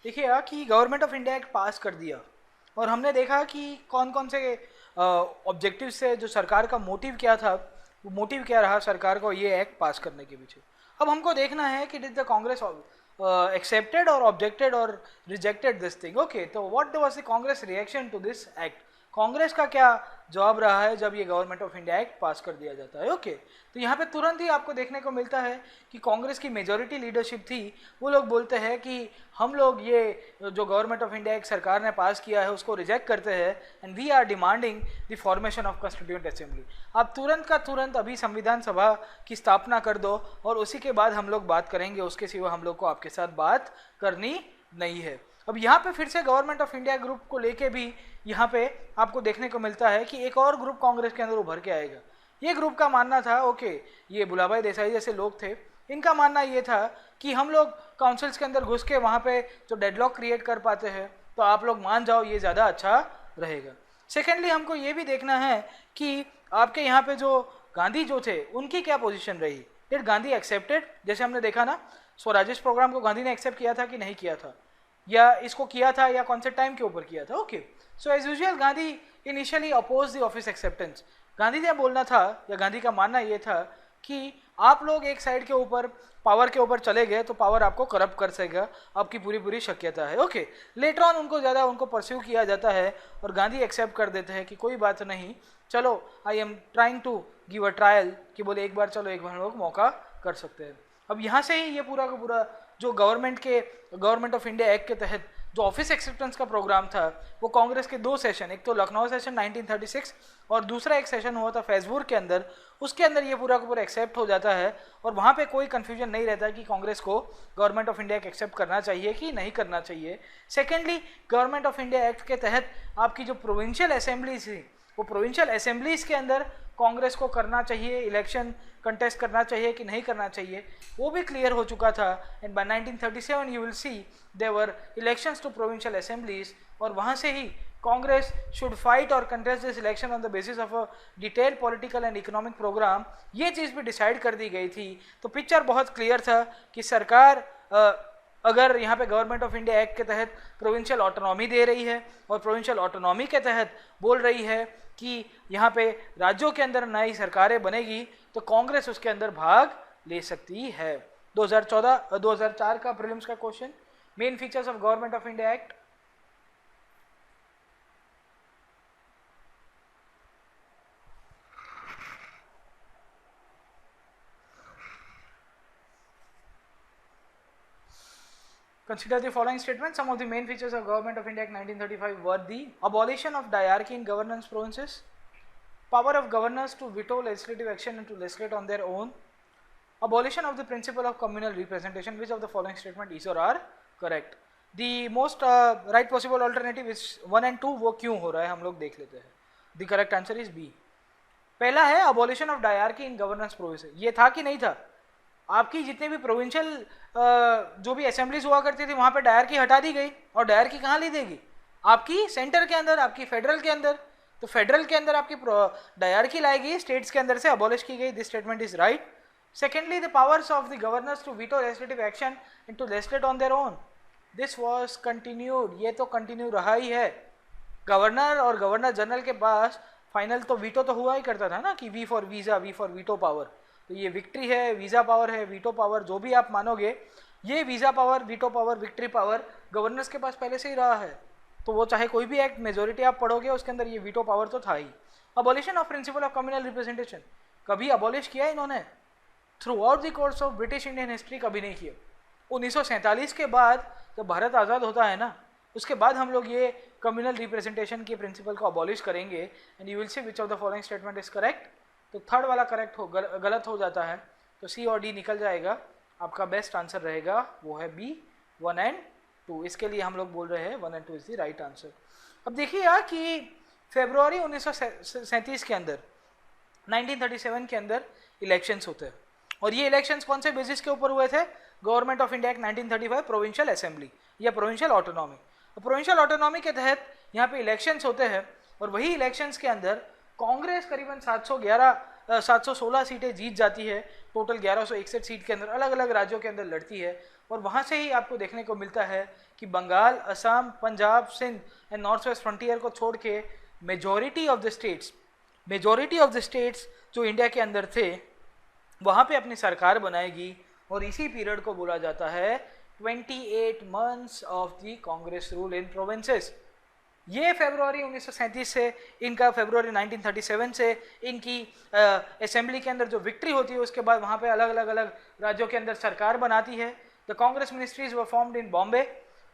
देखिए यार कि government of India act pass कर दिया और हमने देखा कि कौन कौन से ऑब्जेक्टिव से जो सरकार का मोटिव क्या था, वो मोटिव क्या रहा सरकार को ये एक्ट पास करने के पीछे। अब हमको देखना है कि डिड द कांग्रेस एक्सेप्टेड और ऑब्जेक्टेड और रिजेक्टेड दिस थिंग। ओके, तो what was the Congress reaction to this act? Congress का क्या जवाब रहा है जब ये government of India act pass कर दिया जाता है? ओके, तो यहाँ पे तुरंत ही आपको देखने को मिलता है कि कांग्रेस की मेजॉरिटी लीडरशिप थी, वो लोग बोलते हैं कि हम लोग ये जो गवर्नमेंट ऑफ इंडिया एक सरकार ने पास किया है उसको रिजेक्ट करते हैं and we are demanding the formation of constituent assembly. आप तुरंत का तुरंत अभी संविधान सभा की स्थापना कर दो और उसी के बाद हम लोग बात करेंगे, उसके सिवा हम लोग को आपके साथ बात करनी नहीं है। अब यहाँ पे फिर से गवर्नमेंट ऑफ इंडिया ग्रुप को लेके भी यहाँ पे आपको देखने को मिलता है कि एक और ग्रुप कांग्रेस के अंदर उभर के आएगा। ये ग्रुप का मानना था, ओके, ये भुलाभाई देसाई जैसे लोग थे, इनका मानना ये था कि हम लोग काउंसिल्स के अंदर घुस के वहाँ पे जो डेडलॉक क्रिएट कर पाते हैं तो आप लोग मान जाओ, ये ज़्यादा अच्छा रहेगा। सेकेंडली हमको ये भी देखना है कि आपके यहाँ पे जो गांधी जो थे उनकी क्या पोजीशन रही। Did Gandhi accepted? जैसे हमने देखा ना, स्वराजेश प्रोग्राम को गांधी ने एक्सेप्ट किया था कि नहीं किया था, या इसको किया था या कौन से टाइम के ऊपर किया था? Okay, so as usual Gandhi initially oppose the office acceptance. Gandhi ने बोलना था या गांधी का मानना ये था कि आप लोग एक साइड के ऊपर पावर के ऊपर चले गए तो पावर आपको करप्ट कर सकेगा, आपकी पूरी पूरी शक्यता है। ओके, लेटर ऑन उनको परस्यू किया जाता है और गांधी एक्सेप्ट कर देते हैं कि कोई बात नहीं, चलो I am trying to give a trial, कि बोले एक बार चलो एक बार लोग मौका कर सकते हैं। अब यहाँ से ही ये पूरा का पूरा जो गवर्नमेंट ऑफ इंडिया एक्ट के तहत जो ऑफिस एक्सेप्टेंस का प्रोग्राम था, वो कांग्रेस के दो सेशन, एक तो लखनऊ सेशन 1936 और दूसरा एक सेशन हुआ था फैजपुर के अंदर, उसके अंदर ये पूरा का पूरा एक्सेप्ट हो जाता है और वहाँ पे कोई कंफ्यूजन नहीं रहता कि कांग्रेस को गवर्नमेंट ऑफ इंडिया एक्सेप्ट करना चाहिए कि नहीं करना चाहिए। Secondly, government of India act के तहत आपकी जो प्रोविंशियल असेंबलीज थी, वो प्रोविंशियल असेंबलीज के अंदर कांग्रेस को करना चाहिए, इलेक्शन कंटेस्ट करना चाहिए कि नहीं करना चाहिए, वो भी क्लियर हो चुका था। And by 1937 you will see there were elections to provincial assemblies, और वहाँ से ही कांग्रेस शुड फाइट और contest this election on the basis of a detail political and economic programme, ये चीज़ भी डिसाइड कर दी गई थी। तो पिक्चर बहुत क्लियर था कि सरकार अगर यहाँ पे गवर्नमेंट ऑफ इंडिया एक्ट के तहत प्रोविंशियल ऑटोनॉमी दे रही है और प्रोविंशियल ऑटोनॉमी के तहत बोल रही है कि यहाँ पे राज्यों के अंदर नई सरकारें बनेगी, तो कांग्रेस उसके अंदर भाग ले सकती है। 2004 का प्रीलिम्स का question, main features of government of India act. Consider the following statement. Some of the main features of Government of India Act 1935 were the abolition of diarchy in governance provinces, power of governors to veto legislative action and to legislate on their own, abolition of the principle of communal representation. Which of the following statement is or are correct? The most right possible alternative is 1 and 2. वो क्यों हो रहा है हम लोग देख लेते हैं। The correct answer is B. पहला है abolition of diarchy in governance provinces। ये था कि नहीं था? आपकी जितने भी प्रोविंशियल जो भी असेंबलीज हुआ करती थी वहाँ पे डायरकी हटा दी गई, और डायरकी कहाँ ली देगी? आपकी सेंटर के अंदर, आपकी फेडरल के अंदर। तो फेडरल के अंदर आपकी डायरकी लाएगी, स्टेट्स के अंदर से अबॉलिश की गई। This statement is right. Secondly, the powers of the governors to veto legislative action and to legislate on their own, this was continued. ये तो कंटिन्यू रहा ही है। गवर्नर और गवर्नर जनरल के पास फाइनल तो वीटो तो हुआ ही करता था ना, कि V for visa, V for veto power. तो ये विक्ट्री है, वीज़ा पावर है, वीटो पावर, जो भी आप मानोगे, ये visa power, veto power, victory power governors के पास पहले से ही रहा है। तो वो चाहे कोई भी एक्ट मेजोरिटी आप पढ़ोगे उसके अंदर ये वीटो पावर तो था ही। Abolition of principle of communal representation कभी अबॉलिश किया इन्होंने? Throughout the course of British Indian history कभी नहीं किया। 1947 के बाद जब भारत आज़ाद होता है ना, उसके बाद हम लोग ये कम्युनल रिप्रेजेंटेशन के प्रिंसिपल को अबॉलिश करेंगे। And you will C which of the following statement is correct. तो थर्ड वाला करेक्ट हो, गलत हो जाता है, तो सी और डी निकल जाएगा। आपका बेस्ट आंसर रहेगा वो है बी, 1 and 2। इसके लिए हम लोग बोल रहे हैं 1 and 2 is the right answer. अब देखिए यार कि फरवरी 1937 के अंदर, 1937 के अंदर इलेक्शंस होते हैं, और ये इलेक्शंस कौन से बेसिस के ऊपर हुए थे? Government of India act 1935 provincial assembly या प्रोविंशियल ऑटोनॉमी। प्रोविंशियल ऑटोनॉमी के तहत यहाँ पे इलेक्शंस होते हैं, और वही इलेक्शंस के अंदर कांग्रेस करीबन 716 सीटें जीत जाती है। टोटल 1161 सीट के अंदर अलग अलग राज्यों के अंदर लड़ती है, और वहाँ से ही आपको देखने को मिलता है कि Bengal, Assam, Punjab, Sindh and north west frontier को छोड़ के मेजॉरिटी ऑफ द स्टेट्स जो इंडिया के अंदर थे वहाँ पे अपनी सरकार बनाएगी। और इसी पीरियड को बोला जाता है 28 months of the Congress rule in provinces. ये फरवरी 1937 से इनका फरवरी 1937 से इनकी असेंबली के अंदर जो विक्ट्री होती है उसके बाद वहाँ पे अलग अलग राज्यों के अंदर सरकार बनाती है। The Congress ministries were formed in Bombay,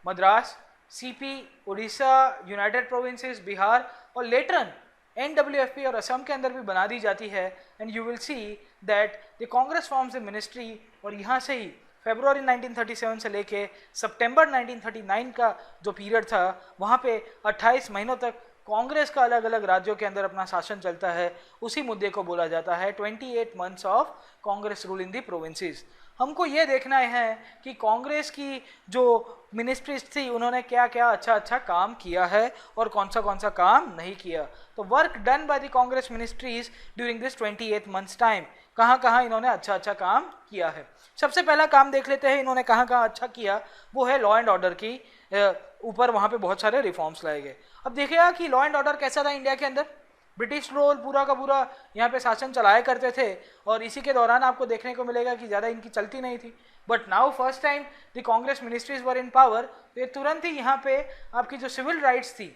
Madras, CP, Orissa, United provinces, Bihar और लेटरन NWFP और असम के अंदर भी बना दी जाती है। And you will see that the Congress forms the ministry. और यहाँ से ही फरवरी 1937 से लेके सितंबर 1939 का जो पीरियड था वहाँ पे 28 महीनों तक कांग्रेस का अलग अलग राज्यों के अंदर अपना शासन चलता है। उसी मुद्दे को बोला जाता है 28 months of Congress rule in the provinces. हमको ये देखना है कि कांग्रेस की जो मिनिस्ट्रीज थी उन्होंने क्या क्या अच्छा काम किया है और कौन सा काम नहीं किया। तो work done by the Congress ministries during this 28 months time, कहाँ इन्होंने अच्छा काम किया है। सबसे पहला काम देख लेते हैं इन्होंने कहाँ अच्छा किया, वो है लॉ एंड ऑर्डर की ऊपर वहाँ पे बहुत सारे रिफॉर्म्स लाए गए। अब देखिएगा कि लॉ एंड ऑर्डर कैसा था इंडिया के अंदर। ब्रिटिश रोल पूरा का पूरा यहाँ पे शासन चलाया करते थे और इसी के दौरान आपको देखने को मिलेगा कि ज़्यादा इनकी चलती नहीं थी। But now first time the Congress ministries were in power, तो ये तुरंत ही यहाँ पे आपकी जो सिविल राइट्स थी,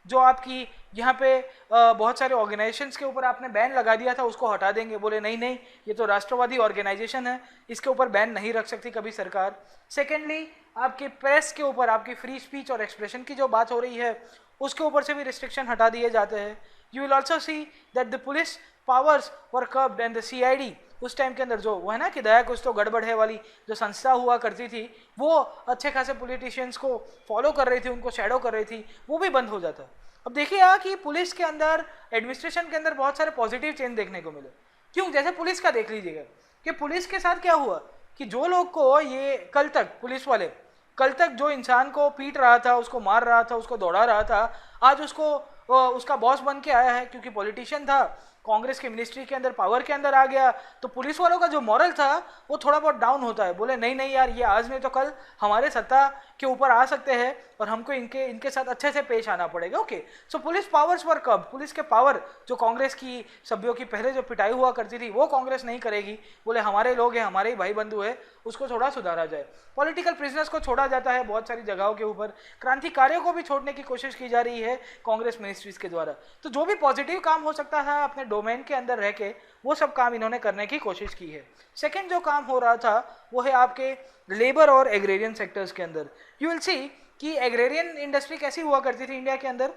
जो आपकी यहाँ पे बहुत सारे ऑर्गेनाइजेशंस के ऊपर आपने बैन लगा दिया था, उसको हटा देंगे। बोले नहीं ये तो राष्ट्रवादी ऑर्गेनाइजेशन है, इसके ऊपर बैन नहीं रख सकती कभी सरकार। सेकेंडली आपके प्रेस के ऊपर आपकी फ्री स्पीच और एक्सप्रेशन की जो बात हो रही है उसके ऊपर से भी रिस्ट्रिक्शन हटा दिए जाते हैं। You will also see that the police powers were curved and the CID उस टाइम के अंदर जो वो है ना कि दया कुछ तो गड़बड़ है वाली जो संस्था हुआ करती थी वो अच्छे खासे पॉलिटिशियंस को फॉलो कर रही थी, उनको शैडो कर रही थी, वो भी बंद हो जाता। अब देखिए कि पुलिस के अंदर, एडमिनिस्ट्रेशन के अंदर बहुत सारे पॉजिटिव चेंज देखने को मिले। क्यों? जैसे पुलिस का देख लीजिएगा कि पुलिस के साथ क्या हुआ कि जो लोग को ये कल तक जो इंसान को पीट रहा था, उसको मार रहा था, उसको दौड़ा रहा था, आज उसको उसका बॉस बन के आया है क्योंकि पॉलिटिशियन था, कांग्रेस के मिनिस्ट्री के अंदर पावर के अंदर आ गया, तो पुलिस वालों का जो मॉरल था वो थोड़ा बहुत डाउन होता है। बोले नहीं यार, ये आज नहीं तो कल हमारे सत्ता के ऊपर आ सकते हैं और हमको इनके साथ अच्छे से पेश आना पड़ेगा। ओके, सो पुलिस पावर्स वर कब, पुलिस के पावर जो कांग्रेस की सभ्यों की पहले जो पिटाई हुआ करती थी वो कांग्रेस नहीं करेगी। बोले हमारे लोग हैं, हमारे ही भाई बंधु है, उसको थोड़ा सुधारा जाए। पॉलिटिकल प्रिजनर्स को छोड़ा जाता है बहुत सारी जगहों के ऊपर, क्रांतिकारियों को भी छोड़ने की कोशिश की जा रही है कांग्रेस मिनिस्ट्रीज के द्वारा। तो जो भी पॉजिटिव काम हो सकता है अपने डोमेन के अंदर रह के वो सब काम इन्होंने करने की कोशिश की है। सेकेंड जो काम हो रहा था वो है आपके लेबर और एग्रेरियन सेक्टर्स के अंदर। यू विल सी कि एग्रेरियन इंडस्ट्री कैसी हुआ करती थी इंडिया के अंदर।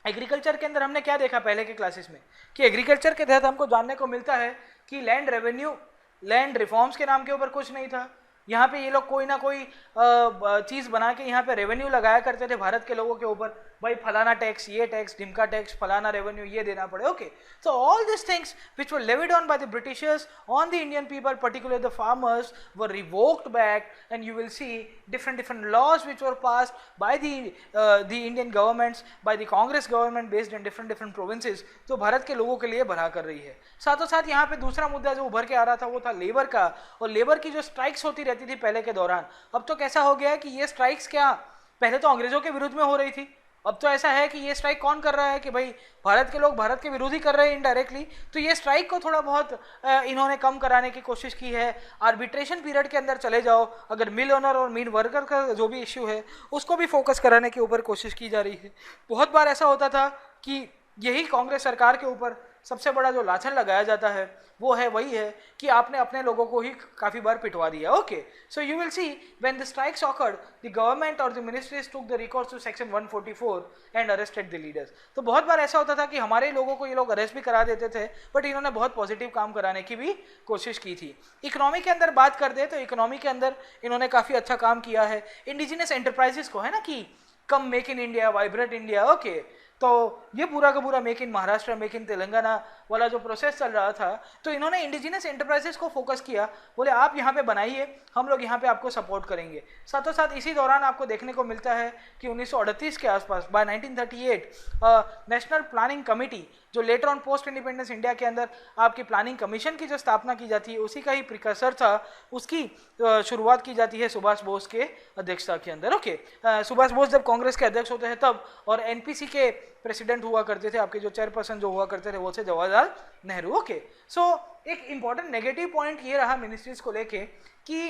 एग्रीकल्चर के अंदर हमने क्या देखा पहले के क्लासेस में कि एग्रीकल्चर के तहत हमको जानने को मिलता है कि लैंड रेवेन्यू, लैंड रिफॉर्म्स के नाम के ऊपर कुछ नहीं था। यहाँ पे ये लोग कोई ना कोई चीज़ बना के यहाँ पे रेवेन्यू लगाया करते थे भारत के लोगों के ऊपर, भाई फलाना टैक्स, ये टैक्स, ढिमका टैक्स, फलाना रेवेन्यू ये देना पड़े। Okay, so all this things which were levied on by the Britishers on the Indian people, particularly the farmers, were revoked back, and you will see different laws which were passed by the Indian governments, by the Congress government based in different provinces, जो भारत के लोगों के लिए भला कर रही है। साथों साथ यहाँ पे दूसरा मुद्दा जो उभर के आ रहा था वो था लेबर का, और लेबर की जो स्ट्राइक्स होती रहती थी पहले के दौरान, अब तो कैसा हो गया है कि ये स्ट्राइक्स क्या पहले तो अंग्रेजों के विरुद्ध में हो रही थी, अब तो ऐसा है कि ये स्ट्राइक कौन कर रहा है कि भाई भारत के लोग भारत के विरोधी कर रहे हैं इनडायरेक्टली। तो ये स्ट्राइक को थोड़ा बहुत इन्होंने कम कराने की कोशिश की है। आर्बिट्रेशन पीरियड के अंदर चले जाओ, अगर मिल ओनर और मिल वर्कर का जो भी इश्यू है उसको भी फोकस कराने के ऊपर कोशिश की जा रही है। बहुत बार ऐसा होता था कि यही कांग्रेस सरकार के ऊपर सबसे बड़ा जो लाछन लगाया जाता है वो है वही है कि आपने अपने लोगों को ही काफ़ी बार पिटवा दिया। Okay, so you will see when the strikes occurred the government और the ministries took the records to section 144 and arrested the leaders. तो बहुत बार ऐसा होता था कि हमारे लोगों को ये लोग अरेस्ट भी करा देते थे, बट इन्होंने बहुत पॉजिटिव काम कराने की भी कोशिश की थी। इकोनॉमी के अंदर बात कर दे तो इकोनॉमी के अंदर इन्होंने काफ़ी अच्छा काम किया है। इंडिजिनस एंटरप्राइजेस को है ना कि कम make in India, vibrant India. Okay, तो ये पूरा का पूरा make in Maharashtra, make in Telangana वाला जो प्रोसेस चल रहा था, तो इन्होंने इंडिजिनस एंटरप्राइजेस को फोकस किया, बोले आप यहाँ पे बनाइए, हम लोग यहाँ पे आपको सपोर्ट करेंगे। साथों साथ इसी दौरान आपको देखने को मिलता है कि 1938 के आसपास बाय 1938 नेशनल प्लानिंग कमेटी, जो later on post independence India के अंदर आपकी प्लानिंग कमीशन की जो स्थापना की जाती है, उसी का ही प्रिकर्सर था, उसकी शुरुआत की जाती है सुभाष बोस के अध्यक्षता के अंदर। ओके, सुभाष बोस जब कांग्रेस के अध्यक्ष होते हैं तब, और एनपीसी के प्रेसिडेंट हुआ करते थे, आपके जो चेयरपर्सन जो हुआ करते थे वो थे जवाहरलाल नेहरू। ओके, सो एक इंपॉर्टेंट नेगेटिव पॉइंट ये रहा मिनिस्ट्रीज को लेके कि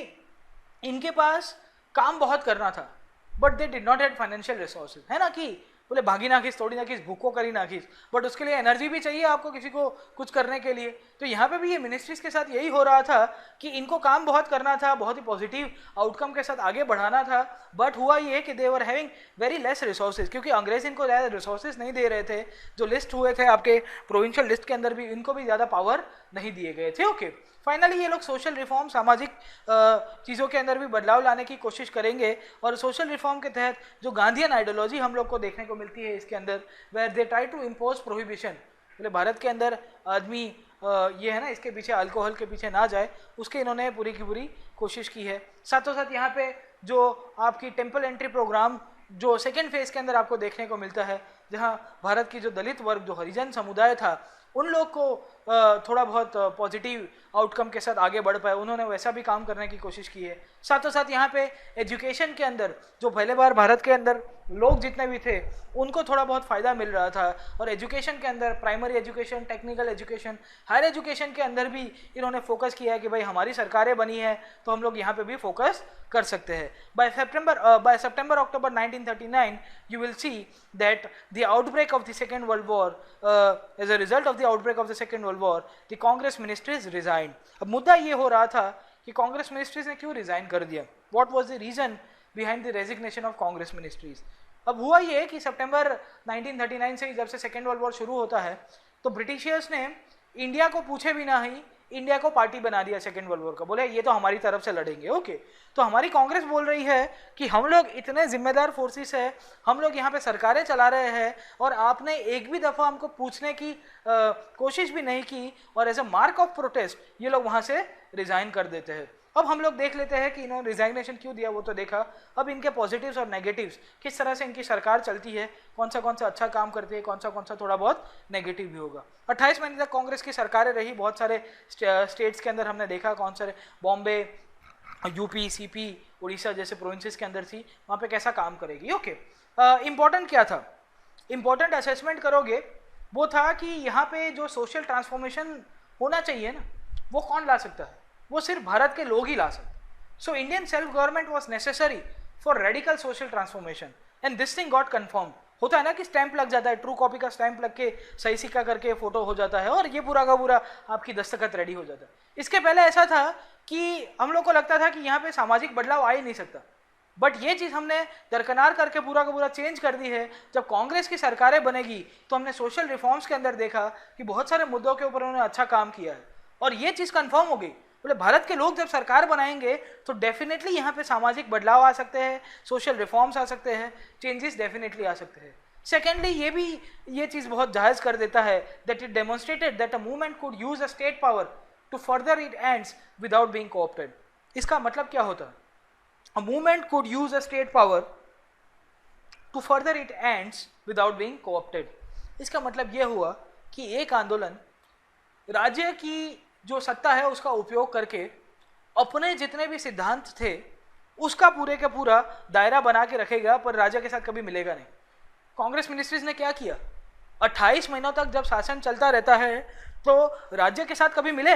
इनके पास काम बहुत करना था, but they did not have financial resources, है ना, कि बोले भागी ना खींच, थोड़ी ना खींच, भूखो करी ना खींच, बट उसके लिए एनर्जी भी चाहिए आपको किसी को कुछ करने के लिए। तो यहाँ पे भी ये मिनिस्ट्रीज के साथ यही हो रहा था कि इनको काम बहुत करना था, बहुत ही पॉजिटिव आउटकम के साथ आगे बढ़ाना था, बट हुआ ये कि they were having very less resources, क्योंकि अंग्रेज इनको ज़्यादा रिसोर्सेज नहीं दे रहे थे। जो लिस्ट हुए थे आपके प्रोविंशियल लिस्ट के अंदर भी, इनको भी ज़्यादा पावर नहीं दिए गए थे। ओके, फाइनली ये लोग सोशल रिफॉर्म, सामाजिक चीज़ों के अंदर भी बदलाव लाने की कोशिश करेंगे, और सोशल रिफॉर्म के तहत जो गांधीयन आइडियोलॉजी हम लोग को देखने को मिलती है इसके अंदर, where they try to impose prohibition, बोले भारत के अंदर आदमी ये है ना, इसके पीछे अल्कोहल के पीछे ना जाए, उसके इन्होंने पूरी की पूरी कोशिश की है। साथों साथ यहाँ पे जो आपकी टेम्पल एंट्री प्रोग्राम जो सेकेंड फेज के अंदर आपको देखने को मिलता है, जहाँ भारत की जो दलित वर्ग, जो हरिजन समुदाय था, उन लोग को थोड़ा बहुत पॉजिटिव आउटकम के साथ आगे बढ़ पाए, उन्होंने वैसा भी काम करने की कोशिश की है। साथों साथ यहाँ पे एजुकेशन के अंदर जो पहले बार भारत के अंदर लोग जितने भी थे उनको थोड़ा बहुत फ़ायदा मिल रहा था, और एजुकेशन के अंदर primary education, technical education, higher education के अंदर भी इन्होंने फोकस किया है कि भाई हमारी सरकारें बनी है तो हम लोग यहाँ पे भी फोकस कर सकते हैं। By September October 1939 you will see that the outbreak of the Second World War, as a result of the outbreak of the Second World War, the Congress ministries resigned. अब मुद्दा ये हो रहा था कि कांग्रेस मिनिस्ट्रीज ने क्यों रिजाइन कर दिया, what was the reason behind the resignation of Congress ministries। अब हुआ ये कि सितंबर 1939 से जब से सेकेंड वर्ल्ड वॉर शुरू होता है, तो ब्रिटिशियर्स ने इंडिया को पूछे बिना ही इंडिया को पार्टी बना दिया सेकेंड वर्ल्ड वॉर का, बोले ये तो हमारी तरफ से लड़ेंगे। ओके, तो हमारी कांग्रेस बोल रही है कि हम लोग इतने जिम्मेदार फोर्सेस है, हम लोग यहाँ पे सरकारें चला रहे हैं, और आपने एक भी दफ़ा हमको पूछने की कोशिश भी नहीं की, और as a mark of protest ये लोग वहाँ से रिजाइन कर देते हैं। अब हम लोग देख लेते हैं कि इन्होंने रिजाइनेशन क्यों दिया, वो तो देखा। अब इनके पॉजिटिव्स और नेगेटिव्स, किस तरह से इनकी सरकार चलती है, कौन सा अच्छा काम करती है, कौन सा थोड़ा बहुत नेगेटिव भी होगा। 28 महीने तक कांग्रेस की सरकारें रही, बहुत सारे स्टेट्स के अंदर हमने देखा, कौन सारे बॉम्बे, यूपी, सीपी, उड़ीसा जैसे प्रोविंसेस के अंदर थी, वहाँ पे कैसा काम करेगी। ओके, इम्पोर्टेंट क्या था, इम्पोर्टेंट असेसमेंट करोगे वो था कि यहाँ पे जो सोशल ट्रांसफॉर्मेशन होना चाहिए ना, वो कौन ला सकता है, वो सिर्फ भारत के लोग ही ला सकते। So Indian self government was necessary for radical social transformation, and this thing got confirm. होता है ना कि स्टैंप लग जाता है, ट्रू कॉपी का स्टैंप लग के सही सिक्का करके फोटो हो जाता है, और ये पूरा का पूरा आपकी दस्तखत रेडी हो जाता है। इसके पहले ऐसा था कि हम लोग को लगता था कि यहाँ पे सामाजिक बदलाव आ ही नहीं सकता, बट ये चीज़ हमने दरकिनार करके पूरा का पूरा चेंज कर दी है। जब कांग्रेस की सरकारें बनेगी तो हमने सोशल रिफॉर्म्स के अंदर देखा कि बहुत सारे मुद्दों के ऊपर उन्होंने अच्छा काम किया है, और ये चीज़ कन्फर्म हो गई। बोले भारत के लोग जब सरकार बनाएंगे तो डेफिनेटली यहाँ पे सामाजिक बदलाव आ सकते हैं, सोशल रिफॉर्म्स आ सकते हैं, चेंजेस डेफिनेटली आ सकते हैं। सेकेंडली ये चीज़ बहुत जायज़ कर देता है that it demonstrated that a movement could use a state power to further it ends without being coopted. इसका मतलब क्या होता है, a movement could use a state power to further it ends without being coopted. इसका मतलब ये हुआ कि एक आंदोलन राज्य की जो सत्ता है उसका उपयोग करके अपने जितने भी सिद्धांत थे उसका पूरे का पूरा दायरा बना के रखेगा, पर राज्य के साथ कभी मिलेगा नहीं। कांग्रेस मिनिस्ट्रीज ने क्या किया, 28 महीनों तक जब शासन चलता रहता है तो राज्य के साथ कभी मिले,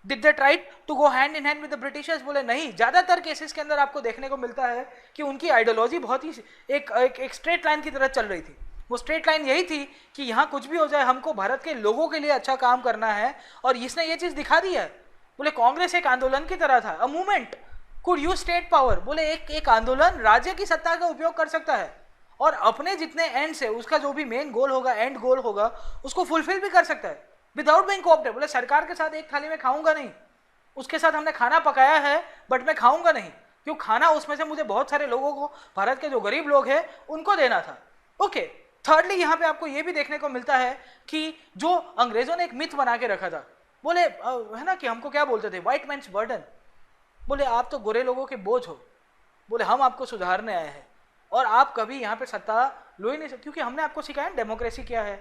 did they try to go hand in hand with the Britishers, बोले नहीं। ज़्यादातर केसेस के अंदर आपको देखने को मिलता है कि उनकी आइडियोलॉजी बहुत ही एक स्ट्रेट लाइन की तरह चल रही थी। वो स्ट्रेट लाइन यही थी कि यहाँ कुछ भी हो जाए हमको भारत के लोगों के लिए अच्छा काम करना है, और इसने ये चीज़ दिखा दी है। बोले कांग्रेस एक आंदोलन की तरह था, अ movement could use state power, बोले एक आंदोलन राज्य की सत्ता का उपयोग कर सकता है और अपने जितने एंड से उसका जो भी मेन गोल होगा, एंड गोल होगा, उसको फुलफिल भी कर सकता है विदाउट बीइंग कोऑप्टेड। बोले सरकार के साथ एक थाली में खाऊंगा नहीं, उसके साथ हमने खाना पकाया है बट मैं खाऊंगा नहीं, क्यों खाना उसमें से मुझे बहुत सारे लोगों को, भारत के जो गरीब लोग हैं उनको देना था। ओके, थर्डली यहाँ पे आपको ये भी देखने को मिलता है कि जो अंग्रेजों ने एक मिथ बना के रखा था, बोले है ना कि हमको क्या बोलते थे, व्हाइट मैन्स बर्डन, बोले आप तो गोरे लोगों के बोझ हो, बोले हम आपको सुधारने आए हैं और आप कभी यहाँ पे सत्ता लो ही नहीं सकते, क्योंकि हमने आपको सिखाया डेमोक्रेसी क्या है,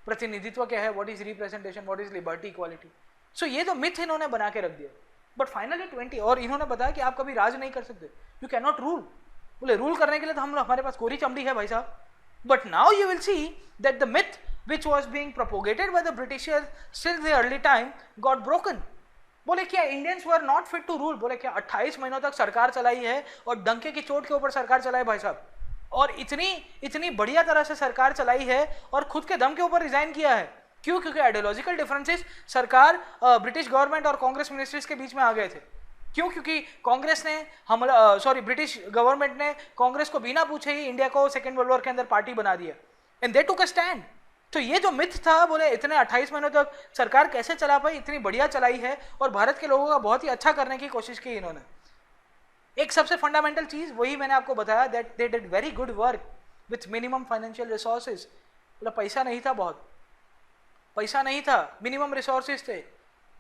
प्रतिनिधित्व क्या है, what is representation, what is liberty, equality. So ये जो मिथ इन्होंने बना के रख दिया, बट फाइनली 20 और इन्होंने बताया कि आप कभी राज नहीं कर सकते, यू कैन नॉट रूल, बोले रूल करने के लिए तो हम हमारे पास कोरी चमड़ी है भाई साहब। But now you will see that the myth which was being propagated by the Britishers since the early time got broken। बोले क्या Indians were not fit to rule, बोले क्या 28 महीनों तक सरकार चलाई है और डंके की चोट के ऊपर सरकार चलाई भाई साहब, और इतनी बढ़िया तरह से सरकार चलाई है और खुद के दम के ऊपर रिजाइन किया है। क्यों? क्योंकि आइडियोलॉजिकल डिफरेंसेस सरकार ब्रिटिश गवर्नमेंट और कांग्रेस मिनिस्ट्रीज के बीच में आ गए थे। क्यों? क्योंकि कांग्रेस ने ब्रिटिश गवर्नमेंट ने कांग्रेस को बिना पूछे ही इंडिया को सेकेंड वर्ल्ड वॉर के अंदर पार्टी बना दिया, and they took a stand. तो ये जो मिथ था, बोले इतने 28 महीनों तक सरकार कैसे चला पाई, इतनी बढ़िया चलाई है और भारत के लोगों का बहुत ही अच्छा करने की कोशिश की इन्होंने। एक सबसे फंडामेंटल चीज वही मैंने आपको बताया, that they did very good work with minimum financial resources. बोला पैसा नहीं था, बहुत पैसा नहीं था, मिनिमम रिसोर्सेज थे,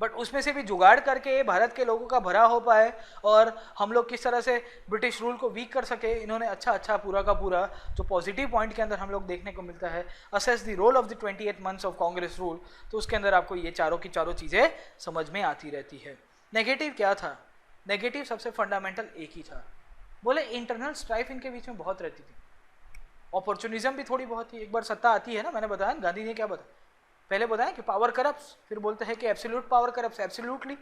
बट उसमें से भी जुगाड़ करके भारत के लोगों का भला हो पाए और हम लोग किस तरह से ब्रिटिश रूल को वीक कर सके, इन्होंने अच्छा पूरा का पूरा जो पॉजिटिव पॉइंट के अंदर हम लोग देखने को मिलता है, assess the role of the 28 months of Congress rule, तो उसके अंदर आपको ये चारों की चारों चीज़ें समझ में आती रहती है। नेगेटिव क्या था? नेगेटिव सबसे फंडामेंटल एक ही था, बोले इंटरनल स्ट्राइफ इनके बीच में बहुत रहती थी, अपॉर्चुनिज्म भी थोड़ी बहुत थी। एक बार सत्ता आती है ना, मैंने बताया गांधी ने क्या बताया, पहले बताया कि पावर करप्ट्स, फिर बोलते हैं कि एब्सोल्यूट पावर करप्ट्स एब्सोल्यूटली।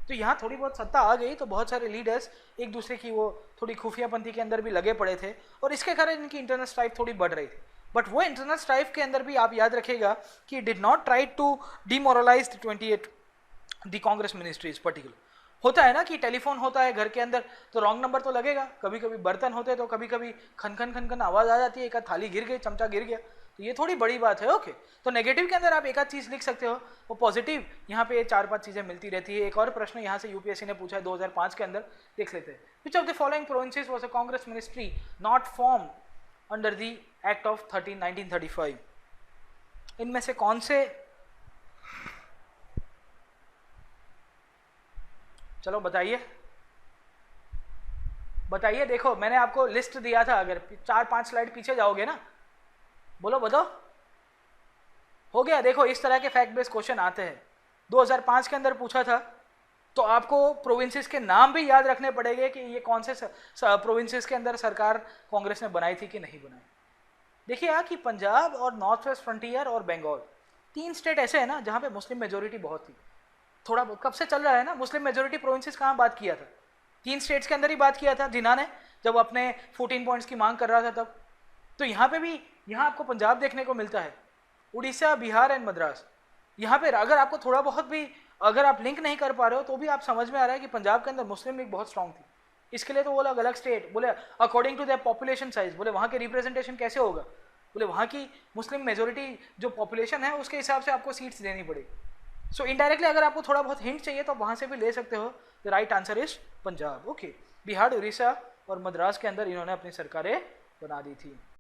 तो यहाँ थोड़ी बहुत सत्ता आ गई तो बहुत सारे लीडर्स एक दूसरे की वो थोड़ी खुफियापंथी के अंदर भी लगे पड़े थे और इसके कारण इनकी इंटरनल स्ट्राइफ थोड़ी बढ़ रही थी। बट वो इंटरनल स्ट्राइफ के अंदर भी आप याद रखेगा कि did not try to demoralise the 28 the Congress ministries particular. होता है ना कि टेलीफोन होता है घर के अंदर तो रॉन्ग नंबर तो लगेगा, कभी कभी बर्तन होते तो कभी कभी खन खन खन खन आवाज आ जाती है, एक थाली गिर गई, चमचा गिर गया, तो ये थोड़ी बड़ी बात है। ओके, तो नेगेटिव के अंदर आप एक आध चीज लिख सकते हो, वो पॉजिटिव यहाँ पे 4-5 चीजें मिलती रहती है। एक और प्रश्न यहाँ से यूपीएससी ने पूछा है 2005 के अंदर, देख लेते हैं। Which of the following provinces was a Congress ministry not form under the act of 1935? इनमें से कौन से, चलो बताइए बताइए। देखो मैंने आपको लिस्ट दिया था, अगर 4-5 स्लाइड पीछे जाओगे ना, बोलो बताओ, हो गया। देखो इस तरह के फैक्ट बेस्ड क्वेश्चन आते हैं, 2005 के अंदर पूछा था, तो आपको प्रोविंसेस के नाम भी याद रखने पड़ेंगे कि ये कौन से प्रोविंसेस के अंदर सरकार कांग्रेस ने बनाई थी कि नहीं बनाई। देखिए यहाँ कि पंजाब और नॉर्थ वेस्ट फ्रंटियर और बंगाल, 3 स्टेट ऐसे हैं ना जहाँ पे मुस्लिम मेजोरिटी बहुत थी। थोड़ा कब से चल रहा है ना मुस्लिम मेजोरिटी प्रोविंसेस, कहाँ बात किया था? 3 स्टेट्स के अंदर ही बात किया था जिन्ना ने, जब अपने 14 पॉइंट्स की मांग कर रहा था तब। तो यहाँ पे भी, यहाँ आपको पंजाब देखने को मिलता है, उड़ीसा, बिहार एंड मद्रास। यहाँ पे अगर आपको थोड़ा बहुत भी, अगर आप लिंक नहीं कर पा रहे हो तो भी आप समझ में आ रहा है कि पंजाब के अंदर मुस्लिम लीग बहुत स्ट्रांग थी। इसके लिए तो वो लोग अलग स्टेट, बोले according to their population size, बोले वहाँ के रिप्रेजेंटेशन कैसे होगा, बोले वहाँ की मुस्लिम मेजोरिटी जो पॉपुलेशन है उसके हिसाब से आपको सीट्स देनी पड़ेगी। सो इनडायरेक्टली अगर आपको थोड़ा बहुत हिंट चाहिए तो वहाँ से भी ले सकते हो। The right answer is Punjab. Okay, Bihar, Orissa और मद्रास के अंदर इन्होंने अपनी सरकारें बना दी थी।